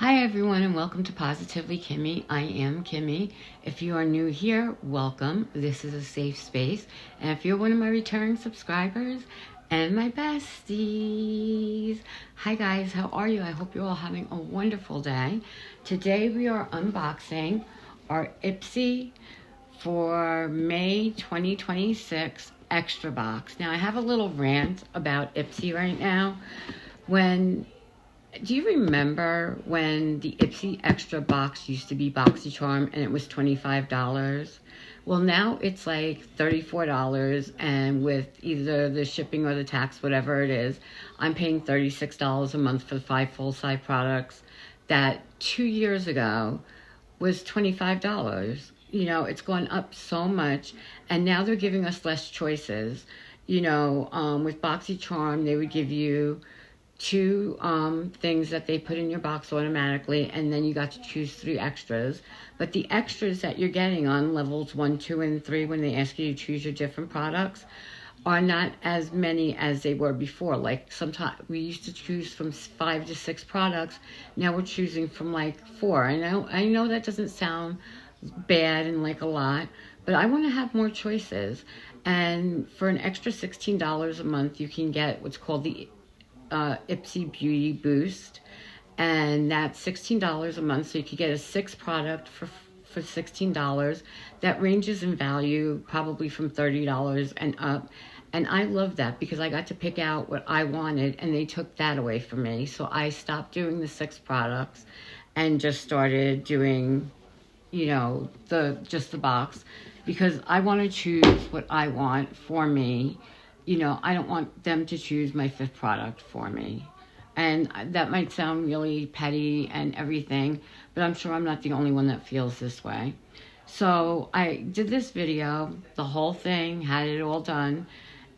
Hi everyone and welcome to Positively Kimmie. I am Kimmie. If you are new here, welcome. This is a safe space. And if you're one of my returning subscribers and my besties, hi guys, how are you? I hope you're all having a wonderful day. Today we are unboxing our Ipsy for May 2026 extra box. Now I have a little rant about Ipsy right now. Do you remember when the Ipsy extra box used to be BoxyCharm and it was $25? Well, now it's like $34, and with either the shipping or the tax, whatever it is, I'm paying $36 a month for 5 full-size products that 2 years ago was $25. You know, it's gone up so much, and now they're giving us less choices. You know, with BoxyCharm, they would give you 2 things that they put in your box automatically, and then you got to choose 3 extras. But the extras that you're getting on levels 1, 2, and 3, when they ask you to choose your different products, are not as many as they were before. Like sometimes we used to choose from 5 to 6 products. Now we're choosing from like 4. I know that doesn't sound bad and like a lot, but I want to have more choices. And for an extra $16 a month, you can get what's called the Ipsy Beauty Boost, and that's $16 a month, so you could get a 6 product for $16. That ranges in value probably from $30 and up, and I love that because I got to pick out what I wanted, and they took that away from me. So I stopped doing the 6 products and just started doing, you know, just the box, because I want to choose what I want for me. You know, I don't want them to choose my 5th product for me. And that might sound really petty and everything, but I'm sure I'm not the only one that feels this way. So I did this video, the whole thing, had it all done,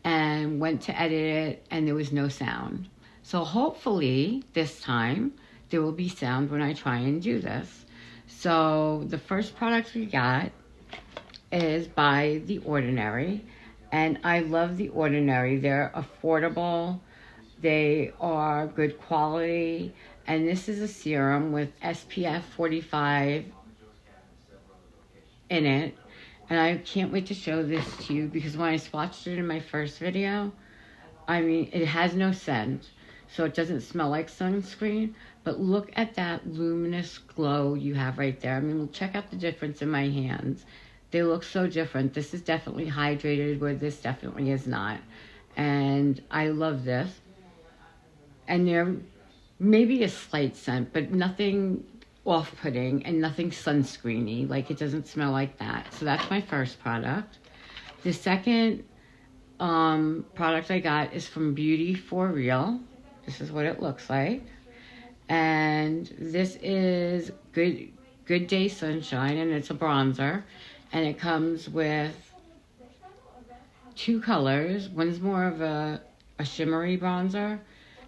and went to edit it, and there was no sound. So hopefully this time there will be sound when I try and do this. So the first product we got is by The Ordinary. And I love The Ordinary. They're affordable, they are good quality, and this is a serum with SPF 45 in it. And I can't wait to show this to you, because when I swatched it in my first video, I mean, it has no scent, so it doesn't smell like sunscreen, but look at that luminous glow you have right there. I mean, check out the difference in my hands. They look so different. This is definitely hydrated, where this definitely is not. And I love this. And there may be a slight scent, but nothing off-putting and nothing sunscreeny. Like, it doesn't smell like that. So that's my first product. The second product I got is from Beauty for Real. This is what it looks like. And this is Good Day Sunshine, and it's a bronzer. And it comes with 2 colors. One's more of a shimmery bronzer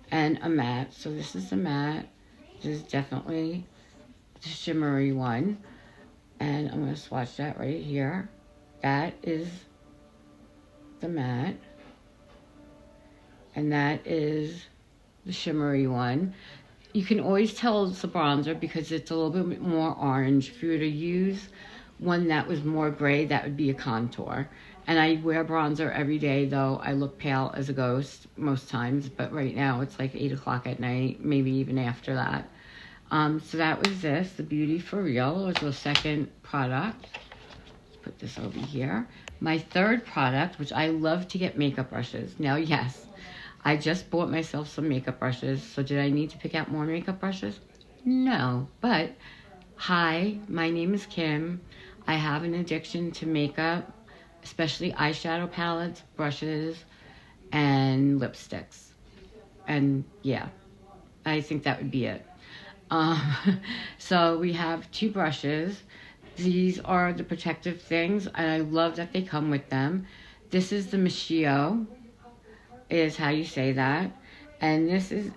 and a matte. So this is the matte. This is definitely the shimmery one. And I'm going to swatch that right here. That is the matte. And that is the shimmery one. You can always tell it's a bronzer because it's a little bit more orange. If you were to use one that was more gray, that would be a contour. And I wear bronzer every day, though I look pale as a ghost most times, but right now it's like 8 o'clock at night, maybe even after that. So that was this, the Beauty for Real, was the second product. Let's put this over here. My third product, which I love to get makeup brushes. Now, yes, I just bought myself some makeup brushes, so did I need to pick out more makeup brushes? No, but hi, my name is Kim. I have an addiction to makeup, especially eyeshadow palettes, brushes, and lipsticks. And yeah, I think that would be it. So we have 2 brushes. These are the protective things, and I love that they come with them. This is the Mischo, is how you say that. And this is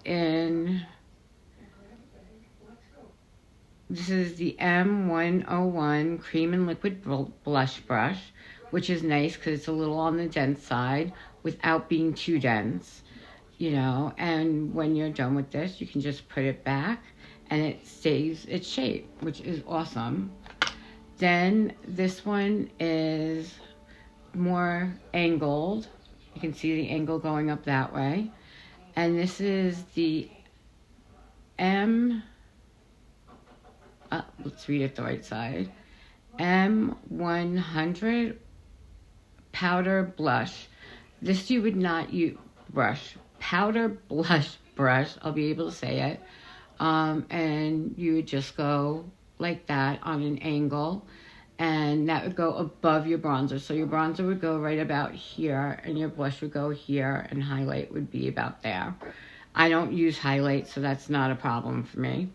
the M101 Cream and Liquid Blush Brush, which is nice because it's a little on the dense side without being too dense, you know. And when you're done with this, you can just put it back and it stays its shape, which is awesome. Then this one is more angled. You can see the angle going up that way. And this is the let's read it the right side. M100 powder blush. This you would not use powder blush brush. I'll be able to say it. And you would just go like that on an angle, and that would go above your bronzer. So your bronzer would go right about here, and your blush would go here, and highlight would be about there. I don't use highlight, so that's not a problem for me.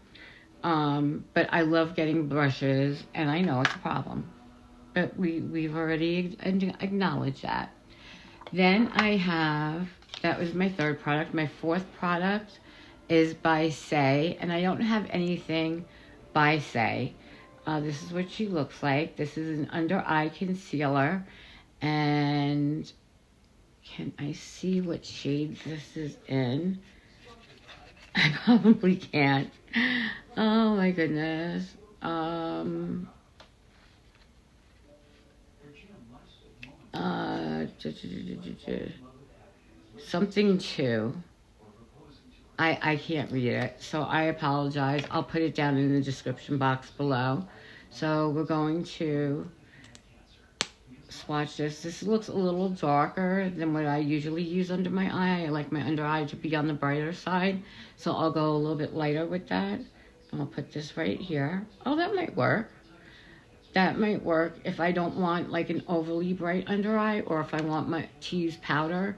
But I love getting brushes, and I know it's a problem. But we've already acknowledged that. Then I have, that was my third product. My fourth product is by SAIE, and I don't have anything by SAIE. This is what she looks like. This is an under eye concealer, and can I see what shade this is in? I probably can't. Oh my goodness. Something 2. I can't read it, so I apologize. I'll put it down in the description box below. So we're going to swatch this. This looks a little darker than what I usually use under my eye. I like my under eye to be on the brighter side, so I'll go a little bit lighter with that. And I'll put this right here. Oh, that might work. That might work if I don't want like an overly bright under eye, or if I want to use powder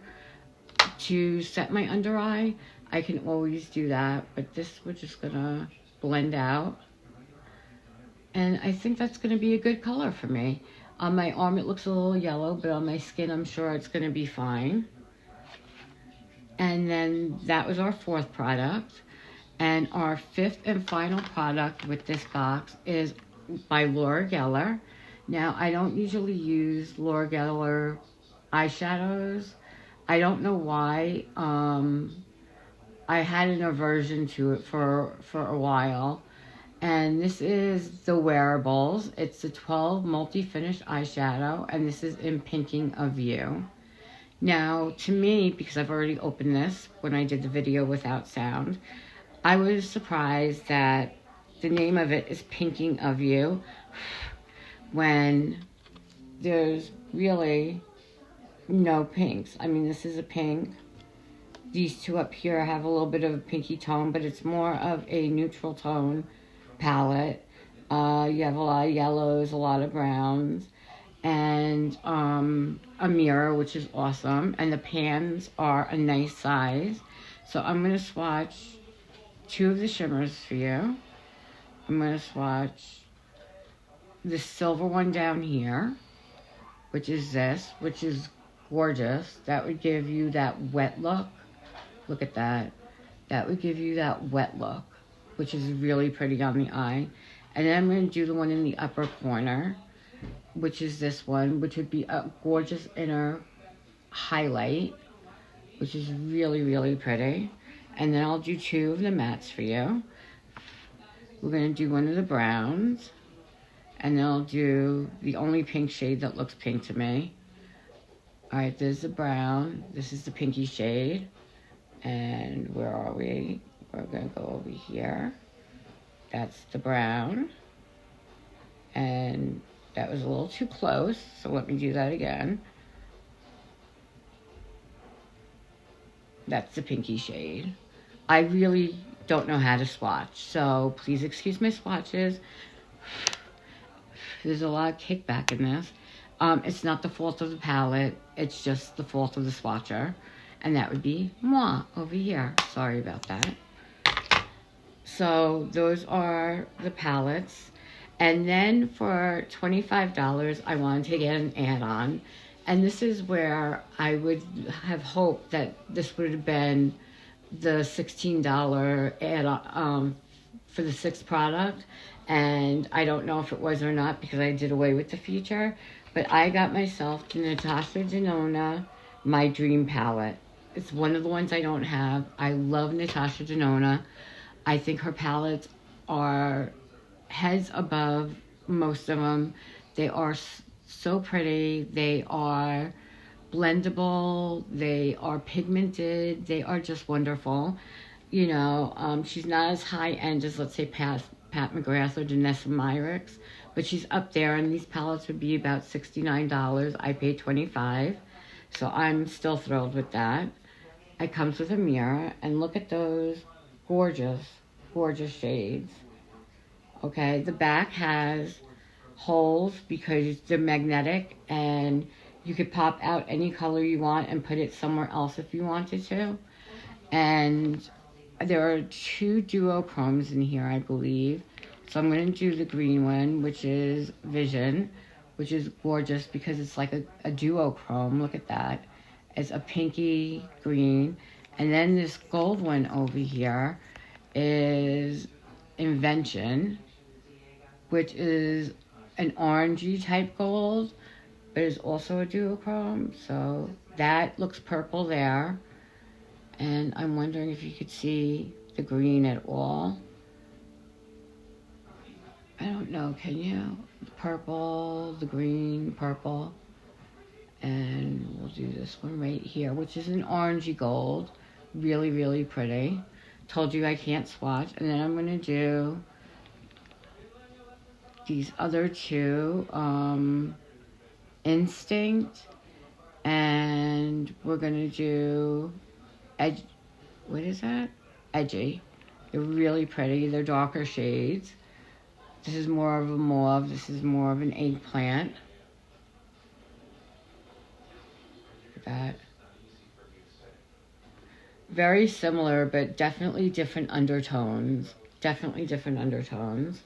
to set my under eye. I can always do that, but this we're just gonna blend out. And I think that's gonna be a good color for me. On my arm it looks a little yellow, but on my skin I'm sure it's gonna be fine. And then that was our fourth product. And our fifth and final product with this box is by Laura Geller. Now, I don't usually use Laura Geller eyeshadows. I don't know why. I had an aversion to it for a while. And this is the Wearables. It's the 12 multi-finish eyeshadow, and this is in Pinking of You. Now, to me, because I've already opened this when I did the video without sound, I was surprised that the name of it is Pinking of You when there's really no pinks. I mean, this is a pink. These two up here have a little bit of a pinky tone, but it's more of a neutral tone palette. You have a lot of yellows, a lot of browns, and a mirror, which is awesome. And the pans are a nice size. So I'm going to swatch 2 of the shimmers for you. I'm going to swatch the silver one down here, which is this, which is gorgeous. That would give you that wet look. Look at that. That would give you that wet look, which is really pretty on the eye. And then I'm going to do the one in the upper corner, which is this one, which would be a gorgeous inner highlight, which is really, really pretty. And then I'll do 2 of the mattes for you. We're going to do one of the browns, and then I'll do the only pink shade that looks pink to me. All right, there's the brown. This is the pinky shade. And where are we? We're going to go over here. That's the brown. And that was a little too close, so let me do that again. That's the pinky shade. I really don't know how to swatch, so please excuse my swatches. There's a lot of kickback in this. It's not the fault of the palette, it's just the fault of the swatcher. And that would be moi over here. Sorry about that. So those are the palettes. And then for $25, I wanted to get an add-on. And this is where I would have hoped that this would have been the $16 add-on for the 6th product. And I don't know if it was or not because I did away with the feature. But I got myself the Natasha DENONA My Dream Palette. It's one of the ones I don't have. I love Natasha DENONA. I think her palettes are heads above most of them. They are so pretty. They are blendable. They are pigmented. They are just wonderful. You know, she's not as high end as, let's say, Pat McGrath or Danessa Myricks, but she's up there, and these palettes would be about $69. I paid $25, so I'm still thrilled with that. It comes with a mirror, and look at those gorgeous, gorgeous shades. Okay, the back has holes because they're magnetic, and you could pop out any color you want and put it somewhere else if you wanted to. And there are 2 duochromes in here, I believe. So I'm going to do the green one, which is Vision, which is gorgeous because it's like a duochrome. Look at that. It's a pinky green. And then this gold one over here is Invention, which is an orangey type gold, but it's also a duochrome. So that looks purple there. And I'm wondering if you could see the green at all. I don't know, can you? The purple, the green, purple. And we'll do this one right here, which is an orangey gold. Really, really pretty. Told you I can't swatch. And then I'm going to do these other 2. Instinct. And we're going to do what is that? Edgy. They're really pretty. They're darker shades. This is more of a mauve. This is more of an eggplant. Look at that. Very similar, but definitely different undertones. Definitely different undertones.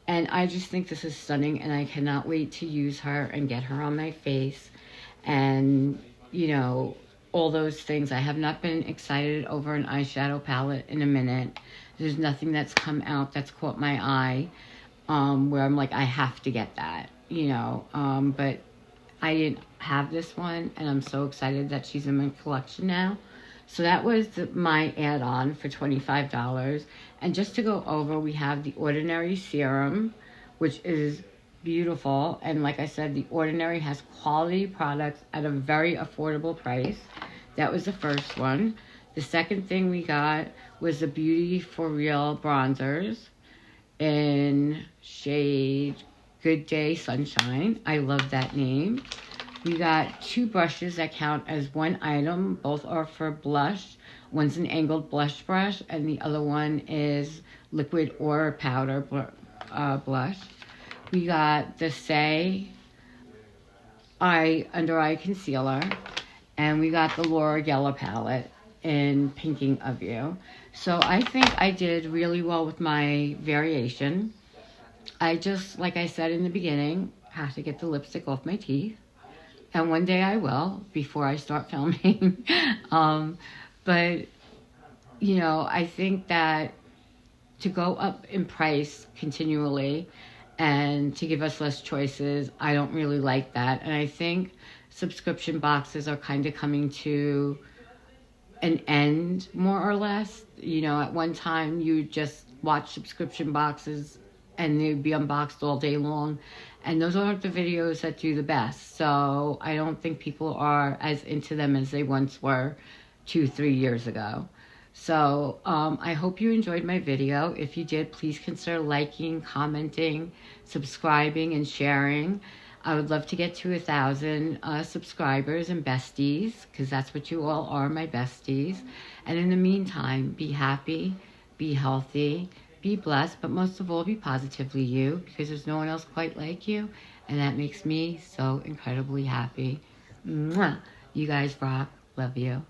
And I just think this is stunning, and I cannot wait to use her and get her on my face. And, you know, all those things. I have not been excited over an eyeshadow palette in a minute. There's nothing that's come out that's caught my eye, where I'm like, I have to get that, you know. But I didn't have this one, and I'm so excited that she's in my collection now. So that was my add-on for $25. And just to go over, we have the Ordinary Serum, which is beautiful. And like I said, the Ordinary has quality products at a very affordable price. That was the first one. The second thing we got was the Beauty for Real bronzers in shade Good Day Sunshine. I love that name. We got 2 brushes that count as one item. Both are for blush. One's an angled blush brush, and the other one is liquid or powder blush. We got the SAIE Under Eye Concealer. And we got the Laura Geller palette in Pinking of You. So I think I did really well with my variation. I just, like I said in the beginning, have to get the lipstick off my teeth. And one day I will, before I start filming. But, you know, I think that to go up in price continually and to give us less choices, I don't really like that. And I think subscription boxes are kind of coming to an end, more or less. You know, at one time you just watch subscription boxes and they'd be unboxed all day long, and those aren't the videos that do the best. So I don't think people are as into them as they once were 2-3 years ago. So I hope you enjoyed my video. If you did, please consider liking, commenting, subscribing, and sharing. I would love to get to 1,000 subscribers and besties, because that's what you all are, my besties. And in the meantime, be happy, be healthy, be blessed, but most of all, be positively you, because there's no one else quite like you, and that makes me so incredibly happy. Mwah! You guys rock. Love you.